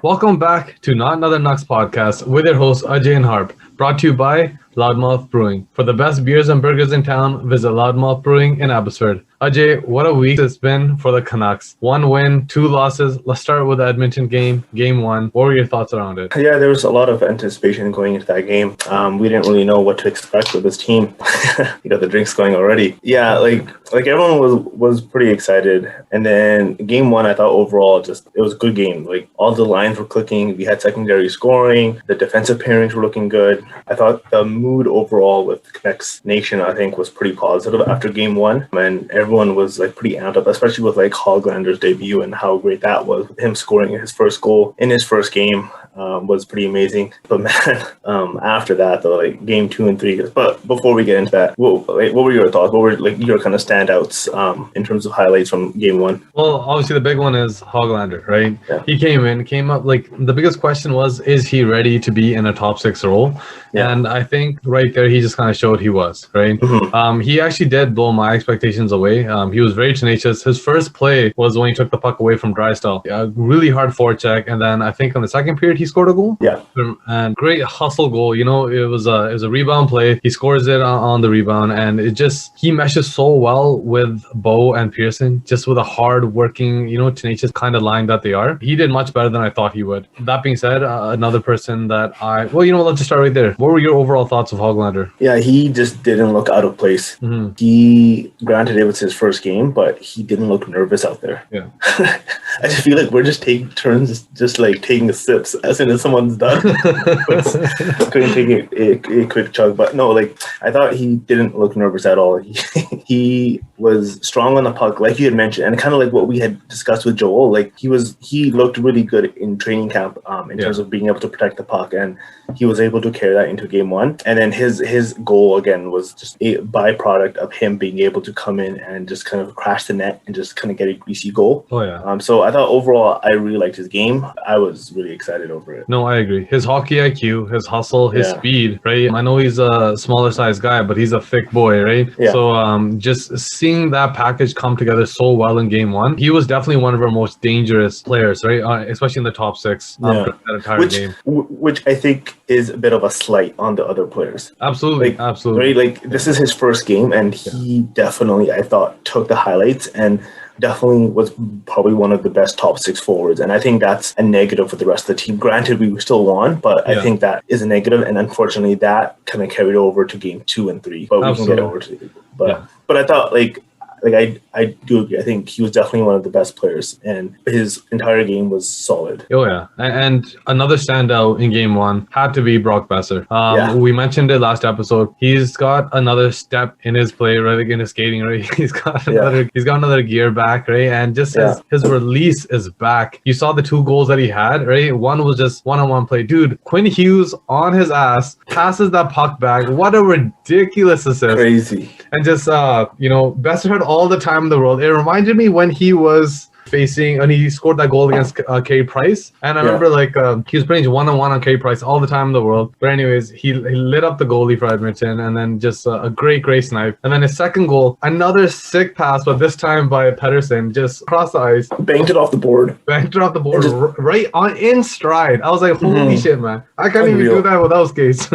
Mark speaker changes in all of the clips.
Speaker 1: Welcome back to Not Another Nux podcast with your hosts Ajay and Harp, brought to you by Loudmouth Brewing. For the best beers and burgers in town, visit Loudmouth Brewing in Abbotsford. Ajay, what a week it's been for the Canucks. 1 win, 2 losses. Let's start with the Edmonton game, game 1. What were your thoughts around it?
Speaker 2: Yeah, there was a lot of anticipation going into that game. We didn't really know what to expect with this team. You got the drinks going already. Yeah, like everyone was pretty excited. And then game 1, I thought overall it was a good game. Like all the lines were clicking. We had secondary scoring. The defensive pairings were looking good. I thought the mood overall with the Canucks Nation, I think, was pretty positive after game 1. And everyone was like pretty amped up, especially with like Hoglander's debut and how great that was. Him scoring his first goal in his first game was pretty amazing. But man, after that though, like game 2 and 3. But before we get into that, what were your thoughts? What were like your kind of standouts in terms of highlights from game 1?
Speaker 1: Well, obviously the big one is Hoglander, right?
Speaker 2: Yeah.
Speaker 1: He came up like the biggest question was, is he ready to be in a top 6 role? Yeah. And I think right there he just kind of showed he was, right? Mm-hmm. He actually did blow my expectations away. He was very tenacious. His first play was when he took the puck away from Drysdale. A really hard forecheck, and then I think on the second period he scored a goal.
Speaker 2: Yeah,
Speaker 1: and great hustle goal. You know, it was a rebound play. He scores it on the rebound, and he meshes so well with Bo and Pearson, just with a hard working, tenacious kind of line that they are. He did much better than I thought he would. That being said, another person that let's just start right there. What were your overall thoughts of Hoglander?
Speaker 2: Yeah, he just didn't look out of place. Mm-hmm. Granted, it was his first game, but he didn't look nervous out there.
Speaker 1: Yeah.
Speaker 2: I just feel like we're just taking turns, just like taking sips as soon as someone's done. Couldn't take a quick chug, but no, like I thought he didn't look nervous at all. He was strong on the puck, like you had mentioned, and kind of like what we had discussed with Joel. Like he looked really good in training camp in terms of being able to protect the puck, and he was able to carry that into game 1. And then his goal again was just a byproduct of him being able to come in and just kind of crash the net and just kind of get a greasy goal.
Speaker 1: Oh yeah.
Speaker 2: So I thought overall I really liked his game. I was really excited over it.
Speaker 1: No, I agree. His hockey IQ, his hustle, his speed, right? I know he's a smaller size guy, but he's a thick boy, right?
Speaker 2: Yeah.
Speaker 1: So just seeing that package come together so well in game 1, he was definitely one of our most dangerous players, right? Especially in the top 6 that entire game.
Speaker 2: Which I think is a bit of a slight on the other players.
Speaker 1: Absolutely. Absolutely.
Speaker 2: Right? Like this is his first game, and he definitely, I thought, took the highlights and definitely was probably one of the best top 6 forwards. And I think that's a negative for the rest of the team. Granted, we still won, but I think that is a negative. And unfortunately, that kind of carried over to game 2 and 3. But we can get over to it. But I thought I do agree. I think he was definitely one of the best players, and his entire game was solid.
Speaker 1: Oh yeah, and another standout in game 1 had to be Brock Besser. We mentioned it last episode. He's got another step in his play, right? Like in his skating, right? He's got another gear back, right? And just his release is back. You saw the 2 goals that he had, right? One was just one-on-one play. Dude, Quinn Hughes on his ass passes that puck back. What a ridiculous assist!
Speaker 2: Crazy.
Speaker 1: And just Besser had all the time in the world. It reminded me when he was facing, and he scored that goal against Carey Price, and I remember he was playing one-on-one on Carey Price all the time in the world. But anyways, he lit up the goalie for Edmonton, and then just a great snipe. And then his second goal, another sick pass, but this time by Pedersen, just across the ice,
Speaker 2: banked it off the board,
Speaker 1: right on in stride. I was like, holy shit, man! I can't even do that without skates.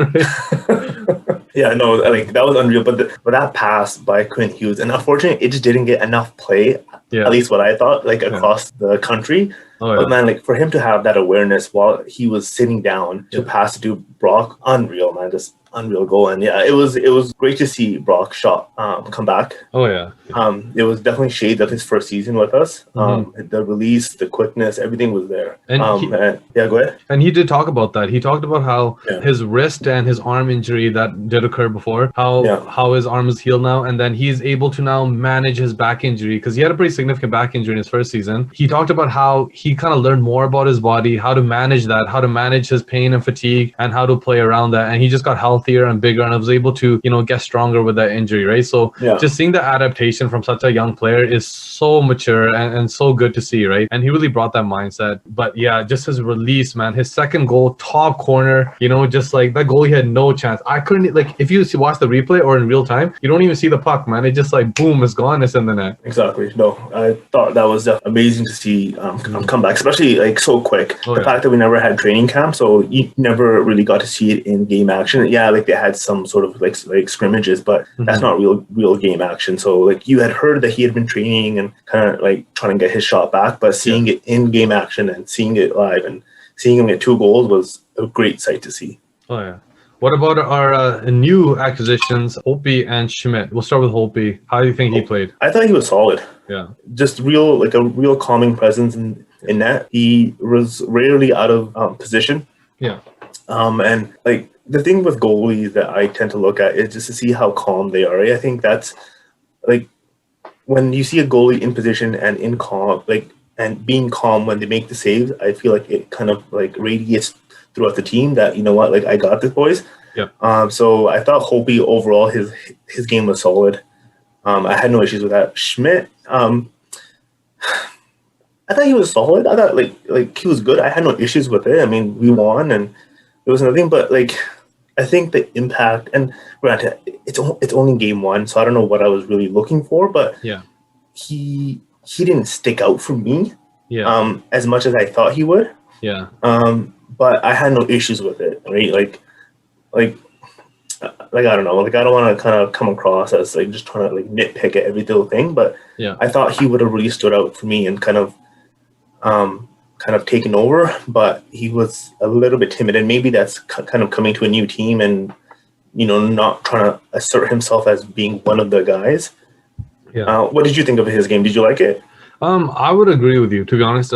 Speaker 2: Yeah, no, like that was unreal. But that pass by Quinn Hughes, and unfortunately, it just didn't get enough play. Yeah. At least what I thought, across the country. Oh, yeah. But man, for him to have that awareness while he was sitting down to pass to Brock, unreal, man. Just unreal goal. And it was great to see Brock come back.
Speaker 1: Oh yeah.
Speaker 2: It was definitely shades of his first season with us. The release, the quickness, everything was there. And go ahead.
Speaker 1: And he did talk about that. He talked about how his wrist and his arm injury that did occur before, how his arm is healed now, and then he's able to now manage his back injury, because he had a pretty significant back injury in his first season. He talked about how he kind of learned more about his body, how to manage that, how to manage his pain and fatigue, and how to play around that. And he just got healthier and bigger, and was able to, get stronger with that injury, right? So just seeing the adaptation from such a young player is so mature and so good to see, right? And he really brought that mindset. But yeah, just his release, man, his second goal, top corner, just like that goal, he had no chance. I couldn't, if you watch the replay or in real time, you don't even see the puck, man. It just boom, it's gone, it's in the net.
Speaker 2: Exactly. No, I thought that was amazing to see come back, especially like so quick. The fact that we never had training camp, so you never really got to see it in game action. Yeah, like they had some sort of like scrimmages, but that's not real game action. So like you had heard that he had been training and kind of like trying to get his shot back, but seeing it in game action and seeing it live and seeing him get 2 goals was a great sight to see.
Speaker 1: Oh yeah. What about our new acquisitions, Holtby and Schmidt? We'll start with Holtby. How do you think he played?
Speaker 2: I thought he was solid.
Speaker 1: Yeah.
Speaker 2: Just a real calming presence in net. He was rarely out of position.
Speaker 1: Yeah.
Speaker 2: And like the thing with goalies that I tend to look at is just to see how calm they are. I think that's like when you see a goalie in position and in calm, like and being calm when they make the saves, I feel like it kind of like radiates throughout the team that, you know what, like I got this, boys.
Speaker 1: Yeah.
Speaker 2: So I thought Holtby overall his game was solid. I had no issues with that. Schmidt, I thought he was solid. I thought like he was good. I had no issues with it. I mean, we won and there was nothing, but like I think the impact, and granted, it's only game 1, so I don't know what I was really looking for, but
Speaker 1: yeah,
Speaker 2: he didn't stick out for me.
Speaker 1: Yeah.
Speaker 2: As much as I thought he would.
Speaker 1: Yeah.
Speaker 2: But I had no issues with it, right? Like I don't know. Like I don't want to kind of come across as like just trying to like nitpick at every little thing, but
Speaker 1: yeah,
Speaker 2: I thought he would have really stood out for me and kind of taken over. But he was a little bit timid, and maybe that's kind of coming to a new team and not trying to assert himself as being one of the guys.
Speaker 1: Yeah.
Speaker 2: What did you think of his game? Did you like it?
Speaker 1: I would agree with you, to be honest.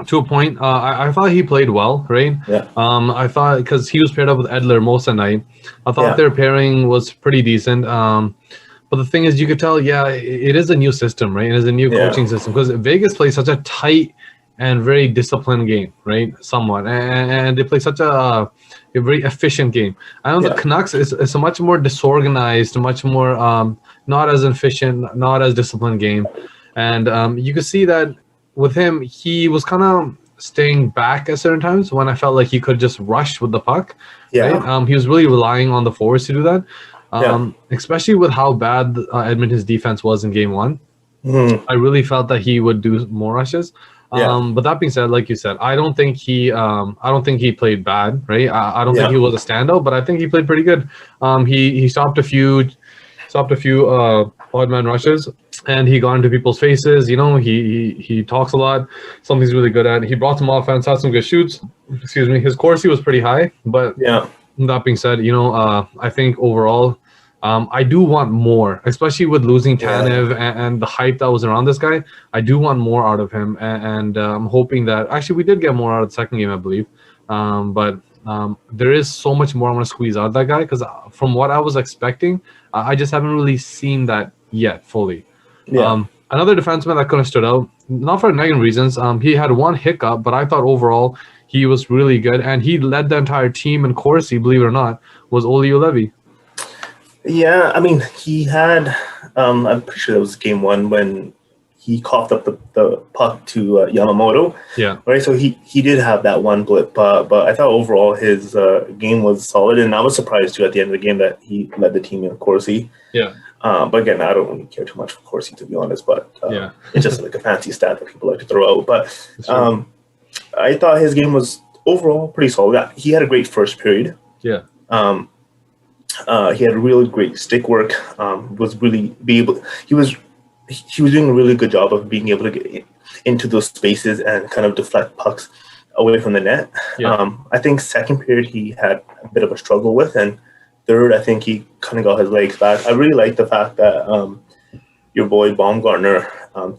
Speaker 1: To a point, I thought he played well, right?
Speaker 2: Yeah.
Speaker 1: I thought because he was paired up with Edler most of the night, I thought their pairing was pretty decent. But the thing is, you could tell, it is a new system, right? It is a new coaching system because Vegas plays such a tight and very disciplined game, right? Somewhat, and they play such a very efficient game. I know the Canucks is a much more disorganized, much more not as efficient, not as disciplined game, and you could see that. With him, he was kind of staying back at certain times when I felt like he could just rush with the puck.
Speaker 2: Yeah.
Speaker 1: Right? He was really relying on the forwards to do that, especially with how bad Edmonton's defense was in Game 1.
Speaker 2: Mm-hmm.
Speaker 1: I really felt that he would do more rushes. But that being said, like you said, I don't think he played bad, right? I don't think he was a standout, but I think he played pretty good. He stopped a few odd man rushes, and he got into people's faces. He talks a lot. Something he's really good at. He brought some offense, had some good shoots. Excuse me. His Corsi was pretty high, but that being said, I think overall, I do want more, especially with losing Tanev and the hype that was around this guy. I do want more out of him, and I'm hoping that actually we did get more out of the second game, I believe. But there is so much more I'm going to squeeze out of that guy because from what I was expecting, I just haven't really seen that yet fully.
Speaker 2: Yeah.
Speaker 1: Another defenseman that could have stood out, not for negative reasons. He had one hiccup, but I thought overall he was really good, and he led the entire team in Corsi, believe it or not, was Olli Juolevi.
Speaker 2: Yeah, I mean, he had, I'm pretty sure that was game 1 when he coughed up the puck to Yamamoto.
Speaker 1: Yeah.
Speaker 2: Right, so he did have that one blip, but I thought overall his game was solid, and I was surprised too at the end of the game that he led the team in Corsi.
Speaker 1: Yeah.
Speaker 2: But again, I don't really care too much for Corsi, to be honest, but it's just like a fancy stat that people like to throw out. But I thought his game was overall pretty solid. He had a great first period.
Speaker 1: Yeah.
Speaker 2: He had really great stick work. He was doing a really good job of being able to get into those spaces and kind of deflect pucks away from the net.
Speaker 1: Yeah.
Speaker 2: I think second period he had a bit of a struggle with, and third, I think he kind of got his legs back. I really like the fact that your boy Baumgartner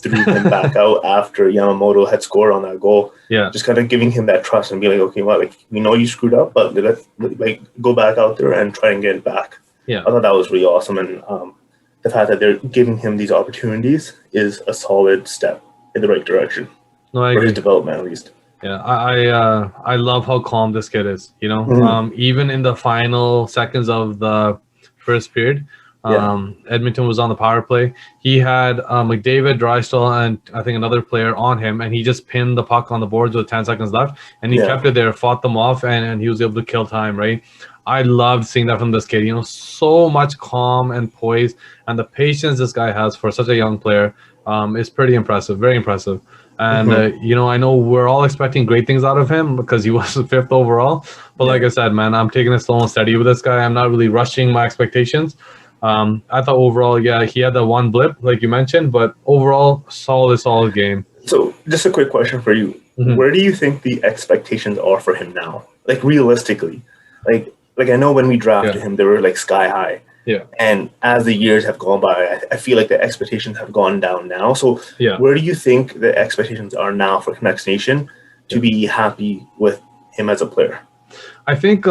Speaker 2: threw him back out after Yamamoto had scored on that goal.
Speaker 1: Yeah.
Speaker 2: Just kind of giving him that trust and being like, okay, well, like we know you screwed up, but let's like go back out there and try and get it back.
Speaker 1: Yeah.
Speaker 2: I thought that was really awesome, and the fact that they're giving him these opportunities is a solid step in the right direction.
Speaker 1: No, I
Speaker 2: for
Speaker 1: agree.
Speaker 2: his development, at least.
Speaker 1: Yeah, I love how calm this kid is. Even in the final seconds of the first period, Edmonton was on the power play. He had McDavid, Drysdale, and I think another player on him, and he just pinned the puck on the boards with 10 seconds left, and he kept it there, fought them off, and he was able to kill time, right? I loved seeing that from this kid. So much calm and poise, and the patience this guy has for such a young player. is pretty impressive, very impressive. And
Speaker 2: Mm-hmm.
Speaker 1: I know we're all expecting great things out of him because he was fifth overall. But like I said, man, I'm taking it slow and steady with this guy. I'm not really rushing my expectations. I thought overall, yeah, he had that one blip, like you mentioned, but overall, solid game.
Speaker 2: So, just a quick question for you: Where do you think the expectations are for him now? Like realistically, like I know when we drafted him, they were like sky high.
Speaker 1: Yeah.
Speaker 2: And as the years have gone by, I feel like the expectations have gone down now. So, where do you think the expectations are now for Canucks Nation to be happy with him as a player?
Speaker 1: I think,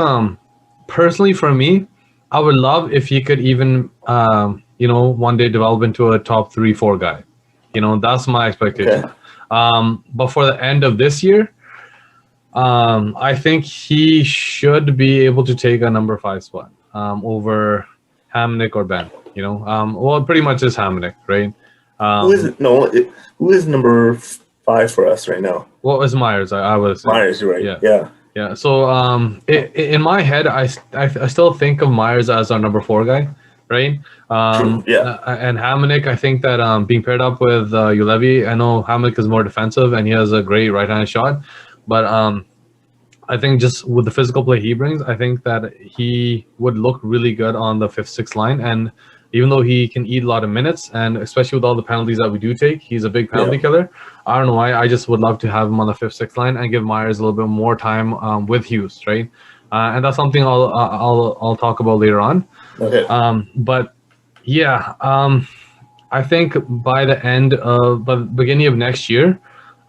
Speaker 1: personally, for me, I would love if he could even, one day develop into a top 3-4 guy. That's my expectation.
Speaker 2: Okay.
Speaker 1: But for the end of this year, I think he should be able to take a number 5 spot over Hamnick or Ben. Well, pretty much is Hamnick, right?
Speaker 2: Who is number 5 for us right now?
Speaker 1: Well, it's Myers. I was
Speaker 2: Myers, right?
Speaker 1: Yeah. So, in my head, I still think of Myers as our number 4 guy, right?
Speaker 2: True. Yeah.
Speaker 1: And Hamonic, I think that being paired up with Ulevi, I know Hamonic is more defensive and he has a great right-handed shot, but I think just with the physical play he brings, I think that he would look really good on the 5th, 6th line. And even though he can eat a lot of minutes, and especially with all the penalties that we do take, he's a big penalty killer. I don't know why. I just would love to have him on the 5th, 6th line and give Myers a little bit more time with Hughes, right? And that's something I'll talk about later on.
Speaker 2: Okay.
Speaker 1: But yeah, I think by the beginning of next year,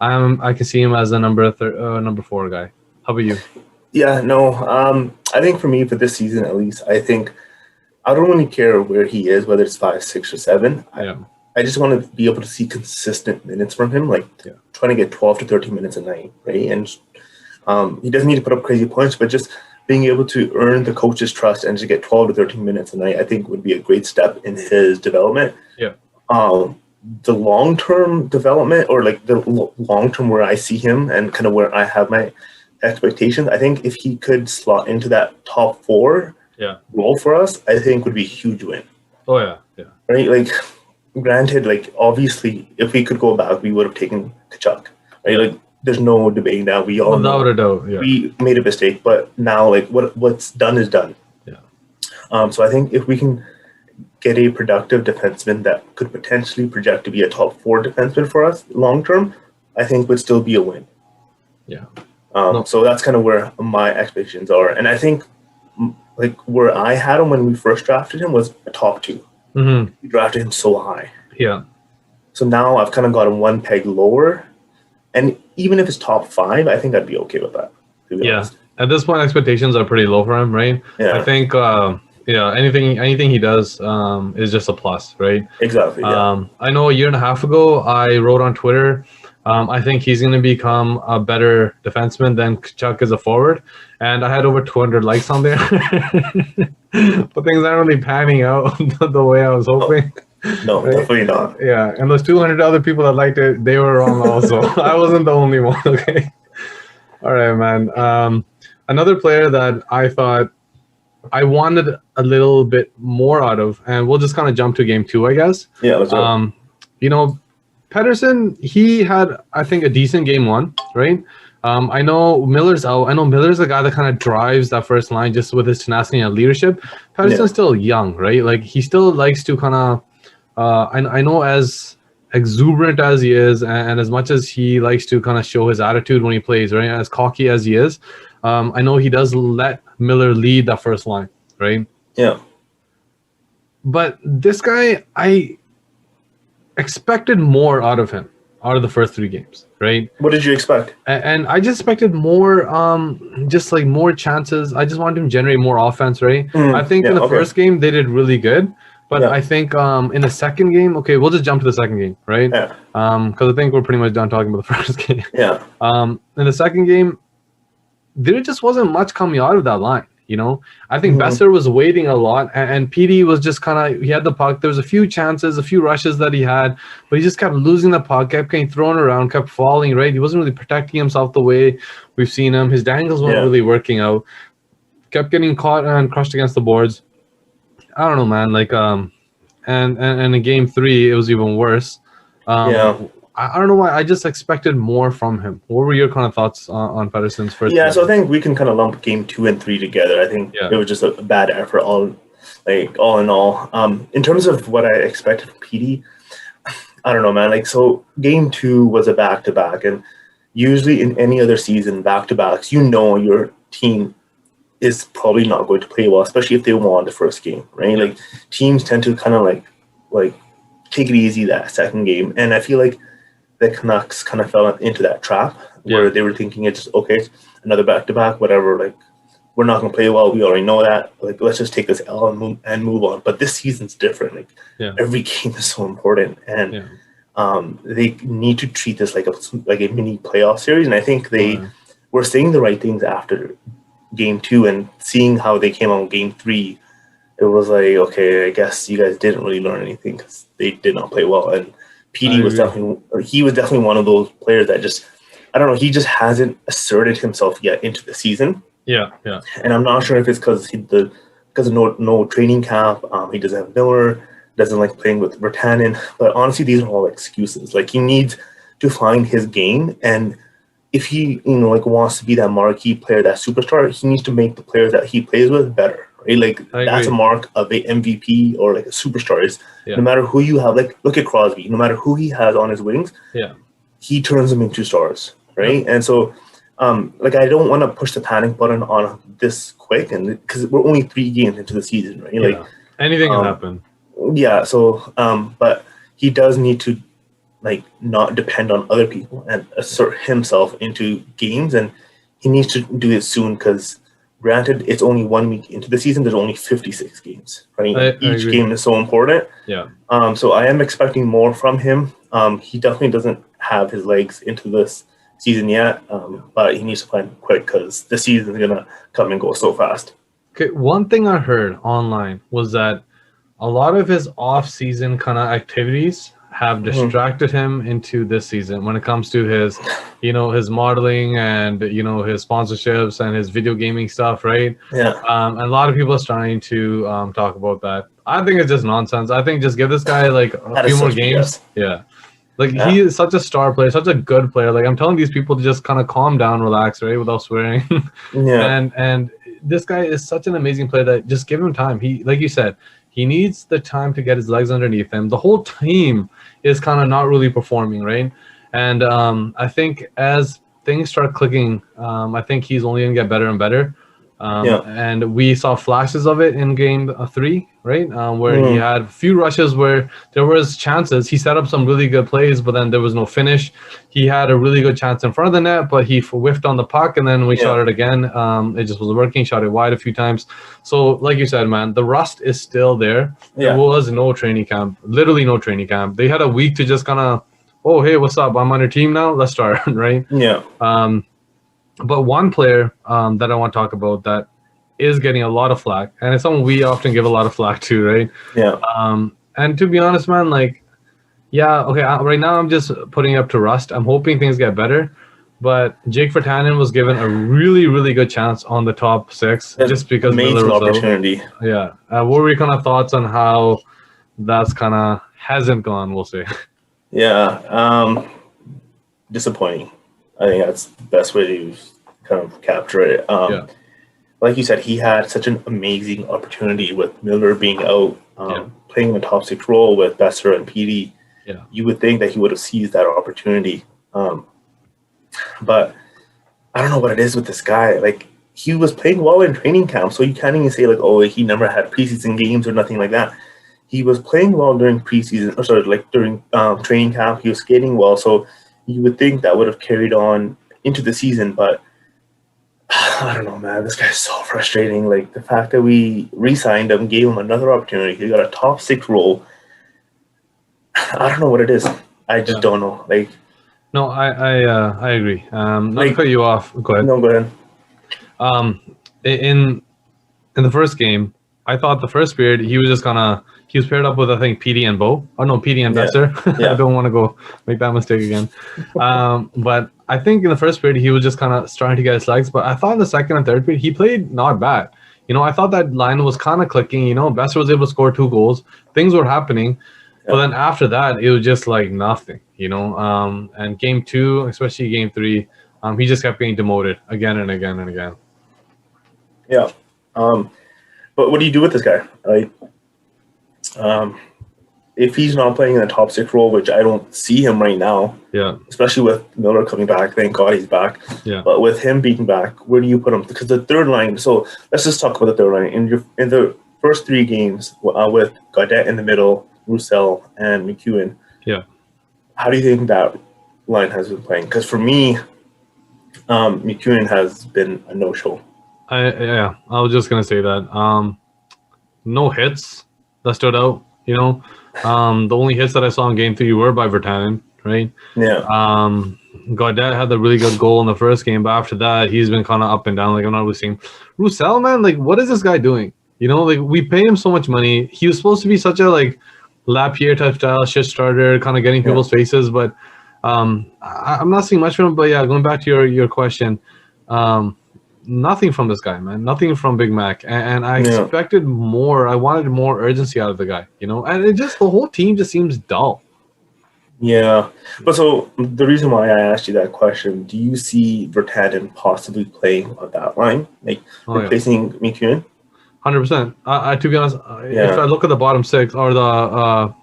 Speaker 1: I can see him as a number 4 guy. How about you?
Speaker 2: Yeah, no. I think for me, for this season at least, I think I don't really care where he is, whether it's 5, 6, or 7. I just want to be able to see consistent minutes from him, trying to get 12 to 13 minutes a night, right? And he doesn't need to put up crazy points, but just being able to earn the coach's trust and to get 12 to 13 minutes a night, I think would be a great step in his development.
Speaker 1: Yeah.
Speaker 2: The long-term development, or like the long-term where I see him and kind of where I have my expectations, I think if he could slot into that top 4 role for us, I think would be a huge win.
Speaker 1: Oh yeah.
Speaker 2: Right, like granted, like obviously, if we could go back, we would have taken Tkachuk. Right, like there's no debating that. We all know we made a mistake, but now like what's done is done. Yeah. So I think if we can get a productive defenseman that could potentially project to be a top 4 defenseman for us long term, I think would still be a win.
Speaker 1: Yeah.
Speaker 2: So that's kind of where my expectations are. And I think like where I had him when we first drafted him was a top 2.
Speaker 1: Mm-hmm.
Speaker 2: We drafted him so high.
Speaker 1: Yeah.
Speaker 2: So now I've kind of got him one peg lower. And even if it's top 5, I think I'd be okay with that.
Speaker 1: Honest. At this point, expectations are pretty low for him, right?
Speaker 2: Yeah.
Speaker 1: I think, anything he does is just a plus, right?
Speaker 2: Exactly. Yeah.
Speaker 1: I know a year and a half ago, I wrote on Twitter, I think he's going to become a better defenseman than Chuck is a forward. And I had over 200 likes on there. But things aren't really panning out the way I was hoping.
Speaker 2: No, right? Definitely not.
Speaker 1: Yeah, and those 200 other people that liked it, they were wrong also. I wasn't the only one, okay? All right, man. Another player that I thought I wanted a little bit more out of, and we'll just kind of jump to game 2, I guess.
Speaker 2: Yeah, let's go.
Speaker 1: Pedersen, he had, I think, a decent game 1, right? I know Miller's out. I know Miller's the guy that kind of drives that first line just with his tenacity and leadership. Pedersen's still young, right? Like, he still likes to kind of, I know as exuberant as he is and as much as he likes to kind of show his attitude when he plays, right? As cocky as he is, I know he does let Miller lead that first line, right?
Speaker 2: Yeah.
Speaker 1: But this guy, I expected more out of him, out of the first 3 games, right?
Speaker 2: What did you expect?
Speaker 1: And I just expected more, just like more chances. I just wanted him to generate more offense, right? I think in the first game, they did really good. But I think in the second game, okay, we'll just jump to the second game, right?
Speaker 2: Yeah.
Speaker 1: Because I think we're pretty much done talking about the first game.
Speaker 2: Yeah.
Speaker 1: In the second game, there just wasn't much coming out of that line, I think Besser was waiting a lot, and PD was just kind of, he had the puck. There was a few chances, a few rushes that he had, but he just kept losing the puck, kept getting thrown around, kept falling, right? He wasn't really protecting himself the way we've seen him. His dangles weren't really working out. Kept getting caught and crushed against the boards. I don't know, man. Like, and in game 3, it was even worse.
Speaker 2: Yeah.
Speaker 1: I don't know why. I just expected more from him. What were your kind of thoughts on Pedersen's first?
Speaker 2: Yeah, so I think we can kind of lump game 2 and 3 together. I think it was just a bad effort, all in all. In terms of what I expected from PD, I don't know, man. Like, so game 2 was a back-to-back, and usually in any other season, back-to-backs, your team is probably not going to play well, especially if they won the first game, right? Like, teams tend to kind of like take it easy that second game, and I feel like the Canucks kind of fell into that trap where they were thinking it's just, okay, another back-to-back, whatever, like, we're not going to play well. We already know that. Like, let's just take this L and move on. But this season's different. Like, every game is so important, and they need to treat this like a mini playoff series. And I think they were saying the right things after game 2 and seeing how they came on game 3. It was like, okay, I guess you guys didn't really learn anything because they did not play well. And PD was definitely one of those players that just, I don't know, he just hasn't asserted himself yet into the season.
Speaker 1: Yeah.
Speaker 2: And I'm not sure if it's because of no training camp. He doesn't have Miller, doesn't like playing with Virtanen. But honestly, these are all excuses. Like, he needs to find his game, and if he wants to be that marquee player, that superstar, he needs to make the players that he plays with better. Right? Like, that's a mark of a MVP or like a superstar. Is no matter who you have, like, look at Crosby. No matter who he has on his wings, he turns them into stars, right? And so, like, I don't want to push the panic button on this quick, and because we're only 3 games into the season, right? Like,
Speaker 1: anything can happen.
Speaker 2: Yeah. So, but he does need to like not depend on other people and assert himself into games, and he needs to do it soon because. Granted, it's only 1 week into the season. There's only 56 games, right? Each game is so important.
Speaker 1: Yeah.
Speaker 2: So I am expecting more from him. He definitely doesn't have his legs into this season yet, but he needs to plan quick because the season is gonna come and go so fast.
Speaker 1: Okay, one thing I heard online was that a lot of his off-season kind of activities have distracted him into this season when it comes to his, his modeling and, his sponsorships and his video gaming stuff, right?
Speaker 2: Yeah.
Speaker 1: And a lot of people are starting to talk about that. I think it's just nonsense. I think just give this guy like a few more games. Yeah. Like, he is such a star player, such a good player. Like, I'm telling these people to just kind of calm down, relax, right, without swearing. And this guy is such an amazing player that just give him time. He, like you said, he needs the time to get his legs underneath him. The whole team is kind of not really performing, right? And I think as things start clicking, I think he's only going to get better and better. And we saw flashes of it in game 3, right? Where he had a few rushes where there was chances. He set up some really good plays, but then there was no finish. He had a really good chance in front of the net, but he whiffed on the puck, and then we shot it again. It just wasn't working. Shot it wide a few times. So, like you said, man, the rust is still there. There was no training camp, literally no training camp. They had a week to just kind of, oh, hey, what's up? I'm on your team now. Let's start, right?
Speaker 2: Yeah.
Speaker 1: But one player that I want to talk about that is getting a lot of flack, and it's someone we often give a lot of flack to, right?
Speaker 2: Yeah.
Speaker 1: And to be honest, man, like, right now I'm just putting it up to rust. I'm hoping things get better. But Jake Virtanen was given a really, really good chance on the top 6 just because
Speaker 2: amazing opportunity.
Speaker 1: Yeah. What were your kind of thoughts on how that's kind of hasn't gone, we'll say?
Speaker 2: Yeah. Disappointing. I think that's the best way to kind of capture it. Like you said, he had such an amazing opportunity with Miller being out, playing a top 6 role with Besser and PD.
Speaker 1: Yeah.
Speaker 2: You would think that he would have seized that opportunity. But I don't know what it is with this guy. Like, he was playing well in training camp, so you can't even say, like, oh, he never had preseason games or nothing like that. He was playing well during during training camp. He was skating well, so you would think that would have carried on into the season, but I don't know, man. This guy's so frustrating. Like, the fact that we re-signed him, gave him another opportunity. He got a top 6 role. I don't know what it is. I just don't know. Like,
Speaker 1: no, I agree. Not to cut you off. Go ahead.
Speaker 2: No, go ahead.
Speaker 1: In the first game, I thought the first period he was paired up with, I think, PD and Bo. Oh no, PD and Besser. I don't want to go make that mistake again. But I think in the first period he was just kind of starting to get his legs. But I thought in the second and third period he played not bad. I thought that line was kind of clicking. Besser was able to score 2 goals. Things were happening. But then after that, it was just like nothing, and game 2, especially game 3, he just kept getting demoted again and again and again.
Speaker 2: Yeah. But what do you do with this guy? Like, if he's not playing in the top 6 role, which I don't see him right now, especially with Miller coming back, thank God he's back.
Speaker 1: Yeah.
Speaker 2: But with him being back, where do you put him? Because the third line. So let's just talk about the third line. In the first 3 games with Gaudette in the middle, Roussel, and McEwen.
Speaker 1: Yeah.
Speaker 2: How do you think that line has been playing? Because for me, McEwen has been a no-show.
Speaker 1: I was just gonna say that. No hits that stood out. The only hits that I saw in game 3 were by Virtanen, right?
Speaker 2: Yeah.
Speaker 1: Gaudette had the really good goal in the first game, but after that, he's been kind of up and down. Like, I'm not really seeing Roussel, man. Like, what is this guy doing? Like, we pay him so much money. He was supposed to be such a Lapierre type style shit starter, kind of getting people's faces, but I'm not seeing much from him. But yeah, going back to your question, nothing from this guy, man. Nothing from Big Mac, and I expected more. I wanted more urgency out of the guy, and it just, the whole team just seems dull.
Speaker 2: Yeah, but so the reason why I asked you that question, do you see Virtanen possibly playing on that line, replacing McEwen?
Speaker 1: 100%. To be honest, if I look at the bottom 6 or the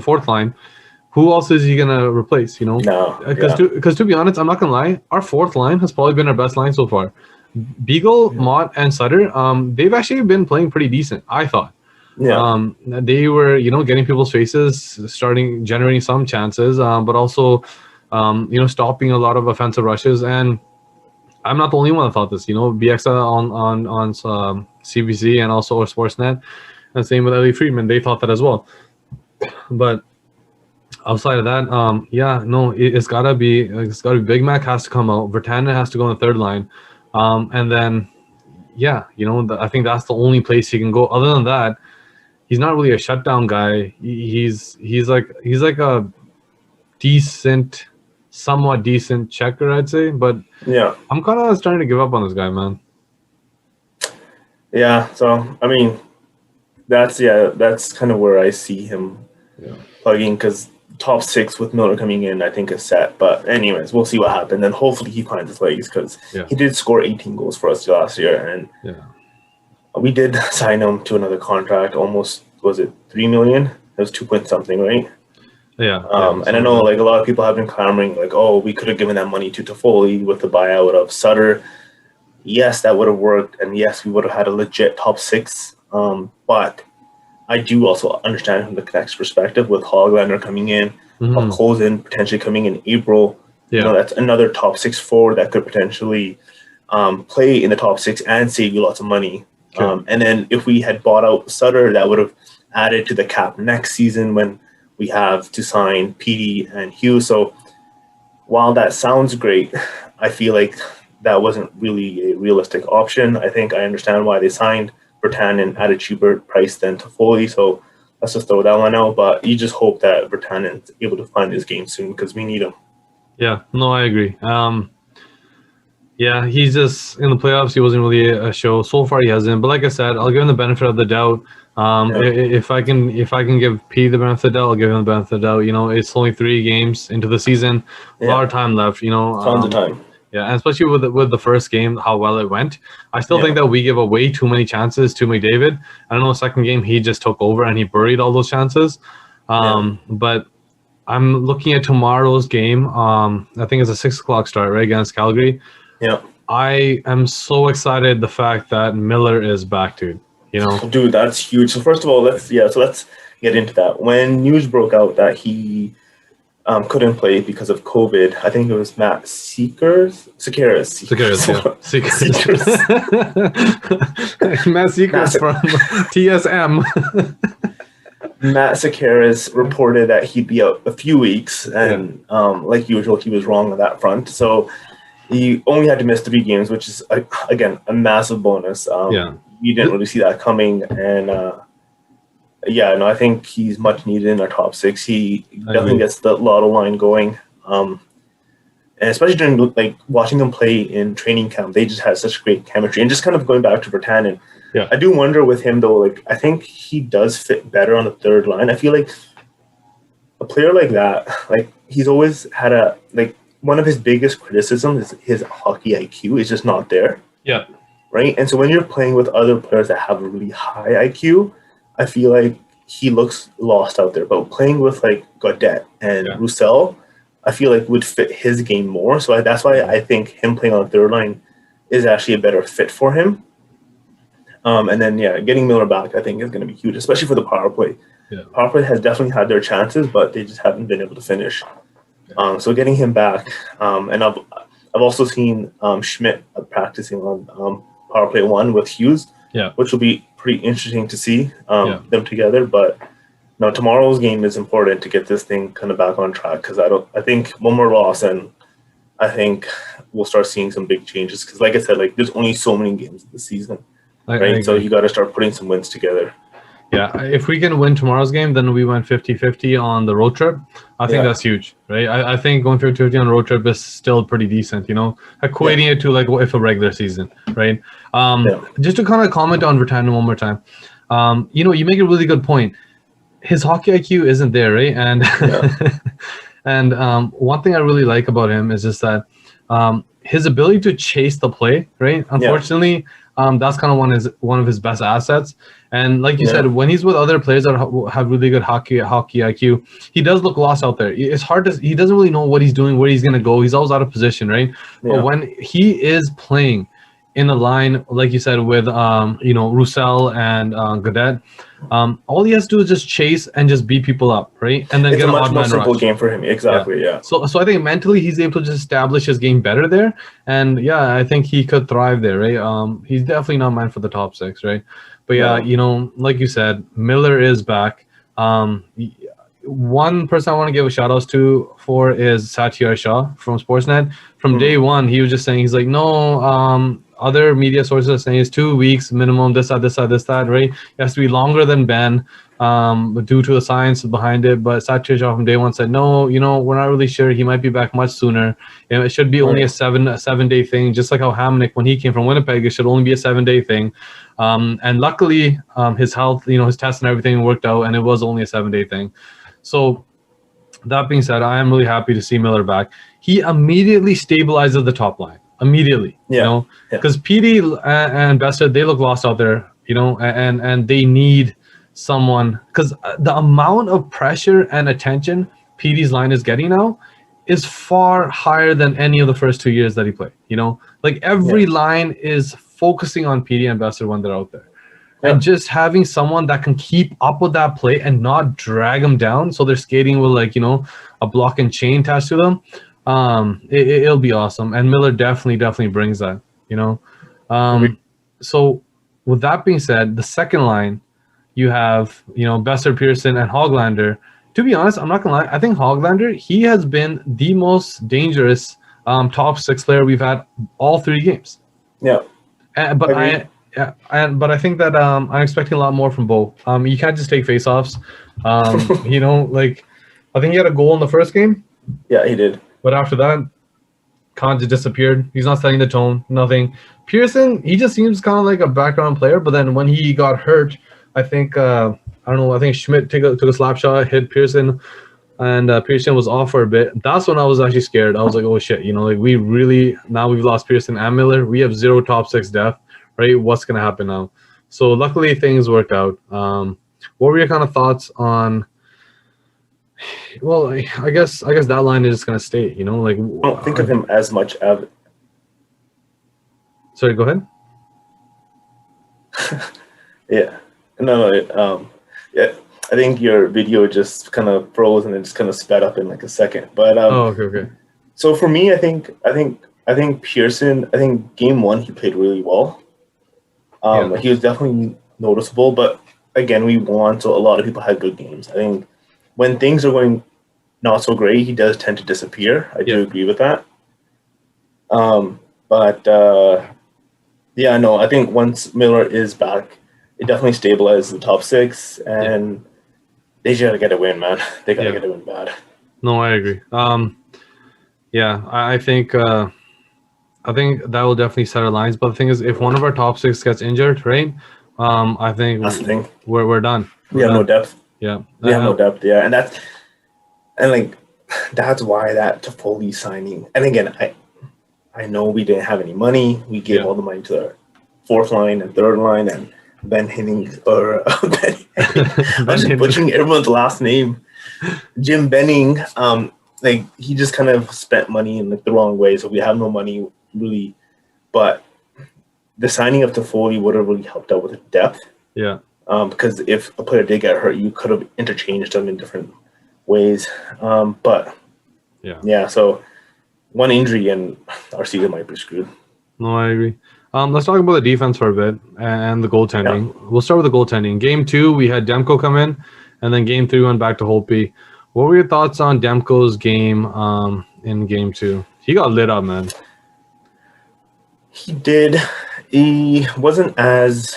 Speaker 1: fourth line, who else is he gonna replace? Because to be honest, I'm not gonna lie, our fourth line has probably been our best line so far. Beagle, Mott, and Sutter, they've actually been playing pretty decent, I thought.
Speaker 2: Yeah.
Speaker 1: They were, getting people's faces, generating some chances, but also, stopping a lot of offensive rushes. And I'm not the only one that thought this. BX on CBC and also Sportsnet, and same with Ellie Friedman. They thought that as well. But outside of that, it's gotta be Big Mac has to come out. Virtanen has to go on the third line. And then, I think that's the only place he can go. Other than that, he's not really a shutdown guy. He's like a decent, somewhat decent checker, I'd say. But I'm kind of starting to give up on this guy, man.
Speaker 2: Yeah. So I mean, that's kind of where I see him plugging, because top 6 with Miller coming in, I think, is set. But anyways, we'll see what happens. And hopefully he finds his legs, because he did score 18 goals for us last year. And we did sign him to another contract, almost, was it $3 million? It was 2 point something, right?
Speaker 1: Yeah.
Speaker 2: And I know a lot of people have been clamoring, we could have given that money to Toffoli with the buyout of Sutter. Yes, that would have worked. And yes, we would have had a legit top 6. But I do also understand from the Canucks' perspective, with Hoglander coming in, Colson potentially coming in April. That's another top 6 forward that could potentially play in the top 6 and save you lots of money. And then if we had bought out Sutter, that would have added to the cap next season when we have to sign Petey and Hughes. So while that sounds great, I feel like that wasn't really a realistic option. I think I understand why they signed Virtanen at a cheaper price than Toffoli, so let's just throw that one out. But you just hope that Virtanen's able to find his game soon, because we need him. Yeah,
Speaker 1: no, I agree. He's just in the playoffs. He wasn't really a show so far. He hasn't, but like I said, I'll give him the benefit of the doubt. If I can give P the benefit of the doubt, I'll give him the benefit of the doubt. It's only 3 games into the season, a lot of time left.
Speaker 2: Tons of time.
Speaker 1: Yeah, and especially with the first game, how well it went. I still think that we give away too many chances to McDavid. I don't know, the second game, he just took over and he buried all those chances. But I'm looking at tomorrow's game. I think it's a 6:00 start, right, against Calgary.
Speaker 2: Yeah.
Speaker 1: I am so excited the fact that Miller is back, dude.
Speaker 2: Dude, that's huge. So first of all, let's get into that. When news broke out that he couldn't play because of COVID, I think it was Matt Seekers,
Speaker 1: Matt Seekers from TSM.
Speaker 2: Matt Sekeres reported that he'd be out a few weeks, and like usual, he was wrong on that front. So he only had to miss 3 games, which is, again, a massive bonus. You didn't really see that coming, and I think he's much needed in our top 6. He definitely gets the lotto line going, and especially during watching them play in training camp, they just had such great chemistry. And just kind of going back to Virtanen, I do wonder with him though. I think he does fit better on the third line. I feel like a player like that, like he's always had one of his biggest criticisms is his hockey IQ is just not there.
Speaker 1: Yeah.
Speaker 2: Right. And so when you're playing with other players that have a really high IQ, I feel like he looks lost out there. But playing with like Gaudette and Roussel, I feel like would fit his game more. So that's why I think him playing on the third line is actually a better fit for him. And then, getting Miller back, I think, is going to be huge, especially for the power play.
Speaker 1: Yeah.
Speaker 2: Power play has definitely had their chances, but they just haven't been able to finish. So getting him back, and I've also seen Schmidt practicing on power play 1 with Hughes, which will be pretty interesting to see them together. But no, tomorrow's game is important to get this thing kind of back on track, because I think one more loss and I think we'll start seeing some big changes. Because like I said, like there's only so many games this season. Right, so you got to start putting some wins together.
Speaker 1: Yeah, if we can win tomorrow's game, then we went 50-50 on the road trip. I think that's huge, right? I think going 50-50 on the road trip is still pretty decent, equating it to like if a regular season, right? Just to kind of comment on Virtanen one more time, you make a really good point. His hockey IQ isn't there, right? And and one thing I really like about him is just that his ability to chase the play, right? Unfortunately, that's kind of one of his best assets. And like you said, when he's with other players that have really good hockey IQ, he does look lost out there. It's hard he doesn't really know what he's doing, where he's going to go. He's always out of position, right? But when he is playing in a line, like you said, with Roussel and Gaudette, all he has to do is just chase and just beat people up, right? And then
Speaker 2: it's
Speaker 1: get
Speaker 2: a much more simple
Speaker 1: rush.
Speaker 2: game for him. Exactly, yeah.
Speaker 1: So I think mentally he's able to just establish his game better there, and I think he could thrive there, right? He's definitely not meant for the top 6, right? But like you said, Miller is back. One person I want to give a shout out for is Satyar Shah from Sportsnet. From day one, he was just saying, he's like, no, other media sources are saying it's 2 weeks minimum, this, that, right? It has to be longer than Ben, due to the science behind it. But Satyar Shah from day one said, no, we're not really sure. He might be back much sooner. It should be only a 7-day thing, just like how Hamnick, when he came from Winnipeg, it should only be a 7-day thing. And luckily, his health, his tests and everything worked out, and it was only a 7-day thing. So that being said, I am really happy to see Miller back. He immediately stabilizes the top line. Immediately, because PD and Bester, they look lost out there, and they need someone, because the amount of pressure and attention PD's line is getting now is far higher than any of the first 2 years that he played. Like every line is focusing on PD and Bester when they're out there. And just having someone that can keep up with that play and not drag them down, so they're skating with a block and chain attached to them, it'll be awesome. And Miller definitely brings that. So with that being said, the second line, you have Besser, Pearson, and Hoglander. To be honest, I'm not gonna lie, I think Hoglander, he has been the most dangerous top 6 player we've had all 3 games. But I think that I'm expecting a lot more from Bo. You can't just take faceoffs. I think he had a goal in the first game.
Speaker 2: Yeah, he did.
Speaker 1: But after that, Khan just disappeared. He's not setting the tone, nothing. Pearson, he just seems kind of like a background player. But then when he got hurt, I think, I think Schmidt took a slap shot, hit Pearson, and Pearson was off for a bit. That's when I was actually scared. I was like, oh shit, now we've lost Pearson and Miller. We have 0 top 6 depth. Right, what's gonna happen now? So luckily things worked out. What were your kind of thoughts on? Well, I guess that line is just gonna stay. I
Speaker 2: don't think of him as much as.
Speaker 1: Sorry, go ahead.
Speaker 2: I think your video just kind of froze and it just kind of sped up in like a second. But
Speaker 1: okay.
Speaker 2: So for me, I think Pearson. I think game 1 he played really well. He was definitely noticeable, but again, we won, so a lot of people had good games. I think when things are going not so great, he does tend to disappear. I do agree with that. I think once Miller is back, it definitely stabilizes the top 6, and they just gotta get a win, man. They gotta get a win bad.
Speaker 1: No, I agree. I think that will definitely set our lines. But the thing is, if one of our top 6 gets injured, right? I think
Speaker 2: that's the thing.
Speaker 1: We're done.
Speaker 2: We have no depth.
Speaker 1: Yeah,
Speaker 2: we have no depth. Yeah, and And like that's why that Toffoli signing. And again, I know we didn't have any money. We gave all the money to the fourth line and third line, and Ben Henning or Ben Henning. I was just butchering everyone's last name. Jim Benning. Like he just kind of spent money in like the wrong way, so we have no money really. But the signing of Toffoli would have really helped out with the depth.
Speaker 1: Yeah.
Speaker 2: Because if a player did get hurt, you could have interchanged them in different ways. But yeah. So one injury and our season might be screwed.
Speaker 1: No, I agree. Let's talk about the defense for a bit and the goaltending. Yeah. We'll start with the goaltending. Game 2, we had Demko come in, and then Game 3 went back to Holtby. What were your thoughts on Demko's game in Game 2? He got lit up, man.
Speaker 2: He did. He wasn't as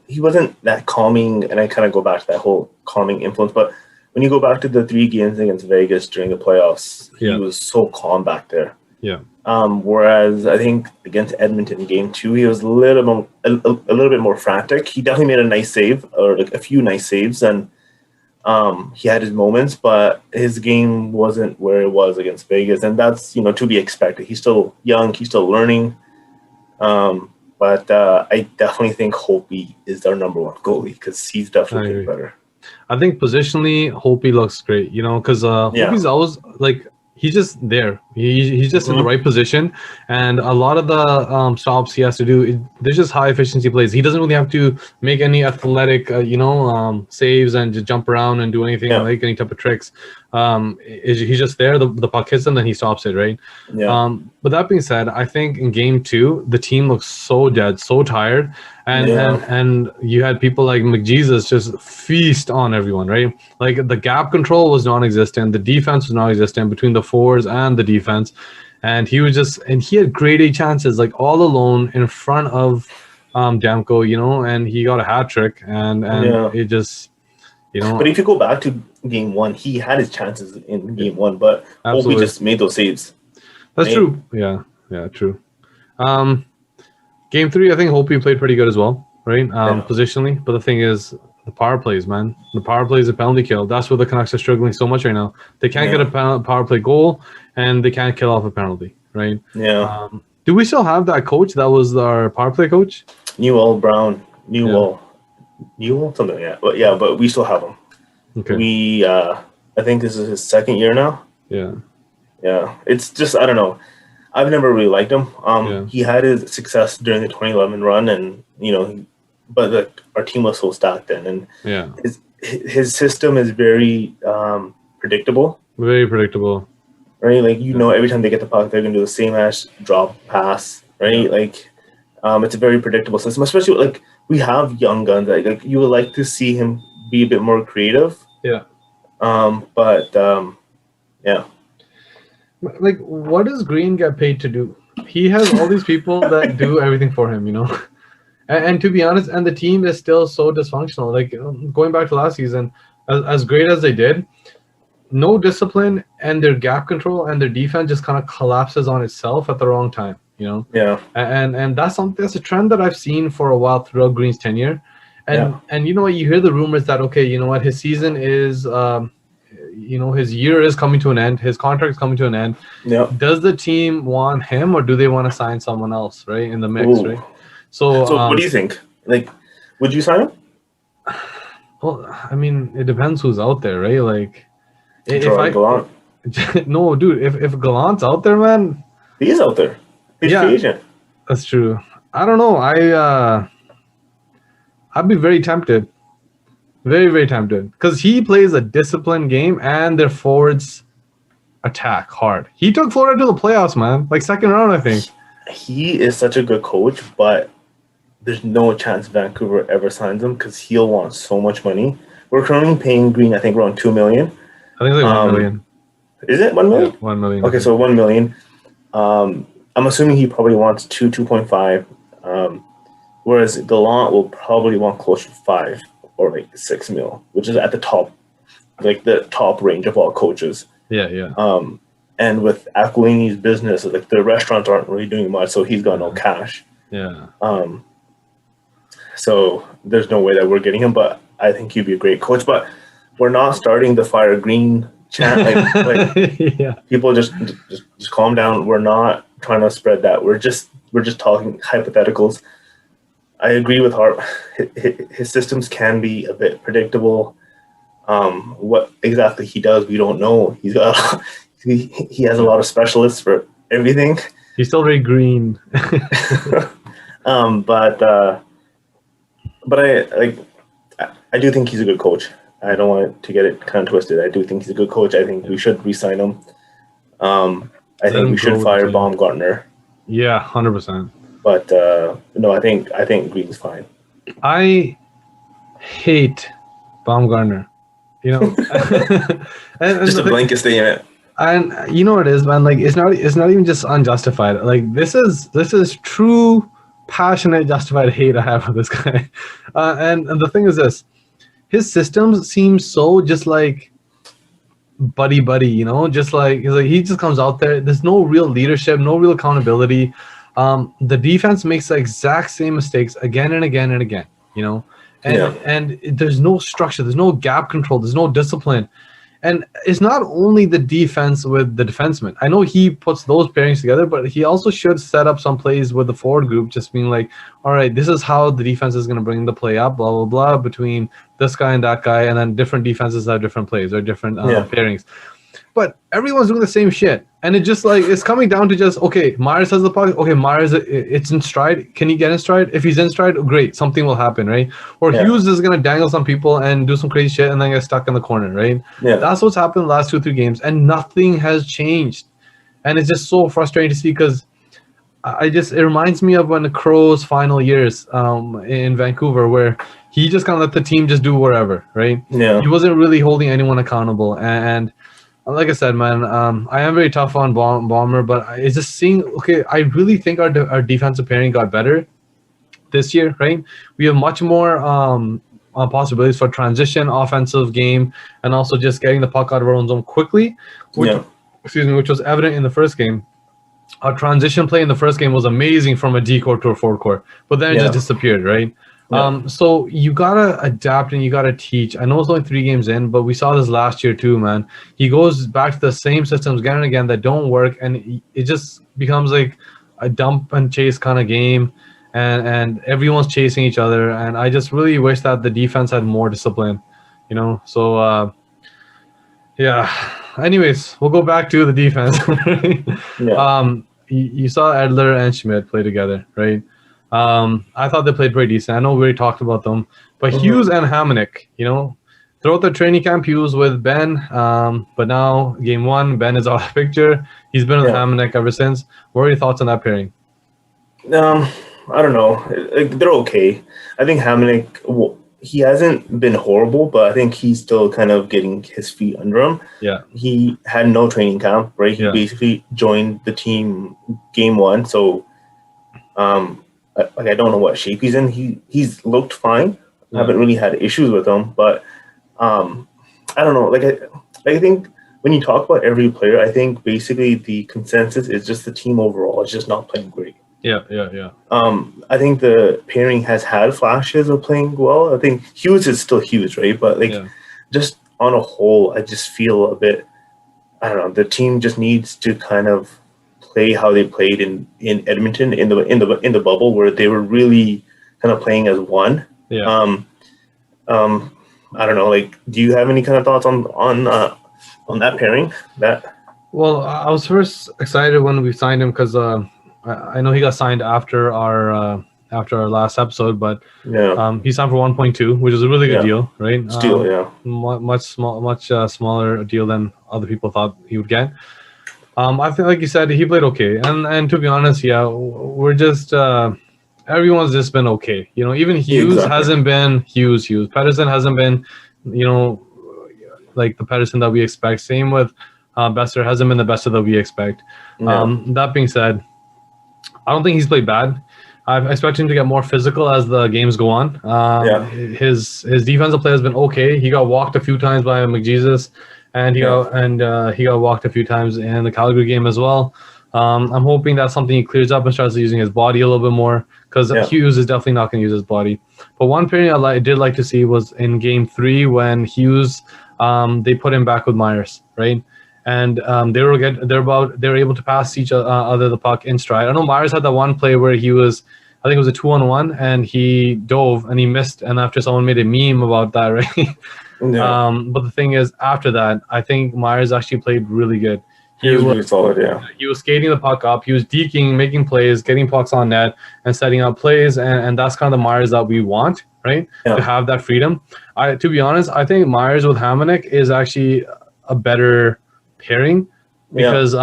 Speaker 2: he wasn't that calming, and I kind of go back to that whole calming influence. But when you go back to the 3 games against Vegas during the playoffs, he was so calm back there.
Speaker 1: Yeah.
Speaker 2: Whereas I think against Edmonton in Game 2, he was a little bit more frantic. He definitely made a nice save, or like a few nice saves, and he had his moments, but his game wasn't where it was against Vegas, and that's to be expected. He's still young, he's still learning. But I definitely think Holtby is our number 1 goalie because he's definitely better.
Speaker 1: I think positionally, Holtby looks great, because Holtby's always like he's just there. He's just in the right position, and a lot of the stops he has to do, they're just high efficiency plays. He doesn't really have to make any athletic, saves and just jump around and do anything like any type of tricks. He's just there. The puck hits him, then he stops it, right?
Speaker 2: Yeah.
Speaker 1: But that being said, I think in Game 2, the team looks so dead, so tired, and you had people like McJesus just feast on everyone, right? Like the gap control was non-existent, the defense was non-existent between the forwards and the defense, and he had grade A chances, like all alone in front of Demko, and he got a hat trick, and it just.
Speaker 2: But if you go back to Game 1, he had his chances in Game 1, but Holtby just made those saves.
Speaker 1: That's true. Yeah, true. Game 3, I think Holtby played pretty good as well, right? Positionally. But the thing is, the power plays, man. The power play is a penalty kill. That's where the Canucks are struggling so much right now. They can't get a power play goal, and they can't kill off a penalty, right?
Speaker 2: Yeah.
Speaker 1: Do we still have that coach? That was our power play coach?
Speaker 2: Newell, something, but we still have him.
Speaker 1: Okay.
Speaker 2: I think this is his 2nd year now.
Speaker 1: Yeah.
Speaker 2: It's just, I don't know. I've never really liked him. He had his success during the 2011 run, and but our team was so stacked then, and his system is very predictable.
Speaker 1: Very predictable.
Speaker 2: Right, like every time they get the puck, they're gonna do the same ass drop pass. Right, like it's a very predictable system, especially like. We have young guns. Like you would like to see him be a bit more creative.
Speaker 1: Yeah.
Speaker 2: Yeah.
Speaker 1: Like, what does Green get paid to do? He has all these people that do everything for him, And to be honest, and the team is still so dysfunctional. Like going back to last season, as great as they did, no discipline, and their gap control and their defense just kind of collapses on itself at the wrong time.
Speaker 2: Yeah.
Speaker 1: And that's a trend that I've seen for a while throughout Green's tenure. And you hear the rumors that, okay, his season is, his year is coming to an end. His contract is coming to an end.
Speaker 2: Yeah.
Speaker 1: Does the team want him, or do they want to sign someone else, right, in the mix, right? So
Speaker 2: what do you think? Like, would you sign him?
Speaker 1: Well, I mean, it depends who's out there, right? Like,
Speaker 2: Gallant.
Speaker 1: No, dude, if Gallant's out there, man.
Speaker 2: He is out there. He's free agent.
Speaker 1: That's true. I don't know. I'd be very tempted. Very, very tempted. Because he plays a disciplined game, and their forwards attack hard. He took Florida to the playoffs, man. Like 2nd round, I think.
Speaker 2: He is such a good coach, but there's no chance Vancouver ever signs him because he'll want so much money. We're currently paying Green, I think, around $2 million.
Speaker 1: I think it's like $1 million.
Speaker 2: Is it $1 million?
Speaker 1: Yeah, $1 million.
Speaker 2: Okay, so $1 million. I'm assuming he probably wants 2.5, whereas Gallant will probably want close to 5 or like 6 mil, which is at the top, like the top range of all coaches.
Speaker 1: Yeah.
Speaker 2: And with Aquilini's business, like the restaurants aren't really doing much, so he's got no cash.
Speaker 1: Yeah.
Speaker 2: So there's no way that we're getting him, but I think he'd be a great coach. But we're not starting the Fire Green chant,
Speaker 1: Yeah.
Speaker 2: people just calm down. We're not trying to spread that. We're just talking hypotheticals. I agree with Hart. His systems can be a bit predictable. What exactly he does, we don't know. He has a lot of specialists for everything.
Speaker 1: He's still very green.
Speaker 2: But I do think he's a good coach. I don't want to get it kind of twisted. I do think he's a good coach. I think we should re-sign him. I think we should fire Baumgartner.
Speaker 1: Yeah, 100%.
Speaker 2: But no, I think Green's fine.
Speaker 1: I hate Baumgartner. You know,
Speaker 2: and just a blanket statement.
Speaker 1: And you know what it is, man. Like it's not even just unjustified. Like this is true, passionate, justified hate I have for this guy. And the thing is this, his systems seem so just like buddy, you know, just like he just comes out there. There's no real leadership, no real accountability. The defense makes the exact same mistakes again and again and again, you know, and there's no structure, there's no gap control, there's no discipline. And it's not only the defense with the defenseman. I know he puts those pairings together, but he also should set up some plays with the forward group, just being like, all right, this is how the defense is going to bring the play up, blah, blah, blah, between this guy and that guy, and then different defenses have different plays or different pairings. But everyone's doing the same shit. And it just like, it's coming down to just, okay, Myers has the puck. Okay, Myers, it's in stride. Can he get in stride? If he's in stride, great. Something will happen, right? Or Hughes is going to dangle some people and do some crazy shit and then get stuck in the corner, right?
Speaker 2: Yeah.
Speaker 1: That's what's happened the last 2-3 games. And nothing has changed. And it's just so frustrating to see because it reminds me of when the Crows' final years in Vancouver where he just kind of let the team just do whatever, right?
Speaker 2: Yeah.
Speaker 1: He wasn't really holding anyone accountable. And like I said, man, I am very tough on Bomber, but it's just seeing, okay, I really think our defensive pairing got better this year, right? We have much more possibilities for transition, offensive game, and also just getting the puck out of our own zone quickly, which was evident in the first game. Our transition play in the first game was amazing from a D core to a forward core, but then it just disappeared, right? Yeah. So you gotta adapt and you gotta teach. I know it's only 3 games in, but we saw this last year too, man. He goes back to the same systems again and again that don't work, and it just becomes like a dump and chase kind of game, and everyone's chasing each other. And I just really wish that the defense had more discipline, you know. So Anyways, we'll go back to the defense. You saw Edler and Schmidt play together, right? I thought they played pretty decent. I know we already talked about them, but Hughes and Hamonic, you know, throughout the training camp, Hughes with Ben, but now game 1, Ben is out of the picture. He's been with Hamonic ever since. What are your thoughts on that pairing?
Speaker 2: I don't know. They're okay. I think Hamonic, he hasn't been horrible, but I think he's still kind of getting his feet under him.
Speaker 1: Yeah.
Speaker 2: He had no training camp, right? He basically joined the team game 1, so I don't know what shape he's in. He's looked fine. I haven't really had issues with him, but I don't know. I think when you talk about every player, I think basically the consensus is just the team overall is just not playing great.
Speaker 1: Yeah.
Speaker 2: I think the pairing has had flashes of playing well. I think Hughes is still Hughes, right? But just on a whole, I just feel a bit. I don't know. The team just needs to kind of play how they played in Edmonton in the bubble, where they were really kind of playing as one.
Speaker 1: Yeah.
Speaker 2: I don't know. Like, do you have any kind of thoughts on that pairing?
Speaker 1: Well, I was first excited when we signed him because I know he got signed after our last episode, but he signed for 1.2, which is a really good deal, right?
Speaker 2: Still,
Speaker 1: much smaller deal than other people thought he would get. I think, like you said, he played okay, and to be honest, we're just everyone's just been okay. You know, even Hughes hasn't been Hughes. Pedersen hasn't been, you know, like the Pedersen that we expect. Same with Besser hasn't been the Besser that we expect. That being said, I don't think he's played bad. I expect him to get more physical as the games go on. His defensive play has been okay. He got walked a few times by McJesus, and he got walked a few times in the Calgary game as well. I'm hoping that's something he clears up and starts using his body a little bit more, because Hughes is definitely not going to use his body. But one pairing I did like to see was in Game 3 when Hughes, they put him back with Myers, right? And they were able to pass each other the puck in stride. I know Myers had that one play where he was, I think it was a 2-on-1, and he dove and he missed, and after someone made a meme about that, right?
Speaker 2: Yeah.
Speaker 1: But the thing is, after that, I think Myers actually played really good.
Speaker 2: He was really solid, yeah.
Speaker 1: He was skating the puck up. He was deking, making plays, getting pucks on net, and setting up plays. And that's kind of the Myers that we want, right?
Speaker 2: Yeah.
Speaker 1: To have that freedom. To be honest, I think Myers with Hamonic is actually a better pairing because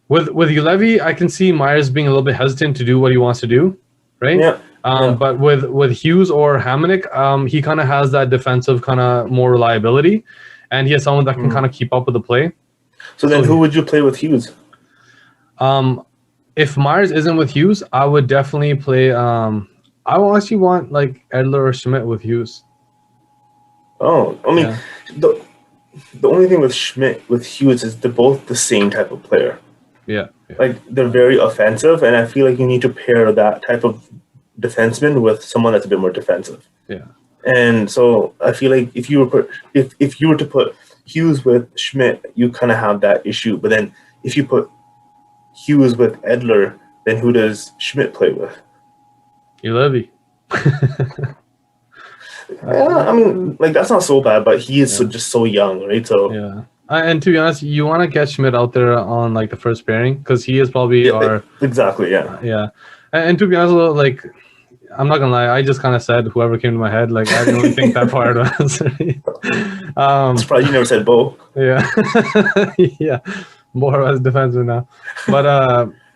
Speaker 1: with Ulevi, I can see Myers being a little bit hesitant to do what he wants to do, right?
Speaker 2: Yeah.
Speaker 1: But with Hughes or Hamonic, he kind of has that defensive kind of more reliability, and he has someone that can kind of keep up with the play.
Speaker 2: So then who would you play with Hughes?
Speaker 1: If Myers isn't with Hughes, I would definitely play. I will actually want like Edler or Schmidt with Hughes.
Speaker 2: Oh, I mean, the only thing with Schmidt with Hughes is they're both the same type of player.
Speaker 1: Yeah.
Speaker 2: Like they're very offensive, and I feel like you need to pair that type of defenseman with someone that's a bit more defensive.
Speaker 1: Yeah.
Speaker 2: And so I feel like if you were to put Hughes with Schmidt, you kind of have that issue. But then if you put Hughes with Edler, then who does Schmidt play with?
Speaker 1: Ulevi.
Speaker 2: I mean, like that's not so bad, but he is just so young, right? So
Speaker 1: yeah. And to be honest, you want to get Schmidt out there on like the first pairing because he is probably
Speaker 2: exactly, yeah.
Speaker 1: Yeah. And to be honest, like I'm not gonna lie, I just kind of said whoever came to my head. Like I didn't really think that far advance.
Speaker 2: It's probably you never said Bo.
Speaker 1: Yeah, yeah, more as defenseman now.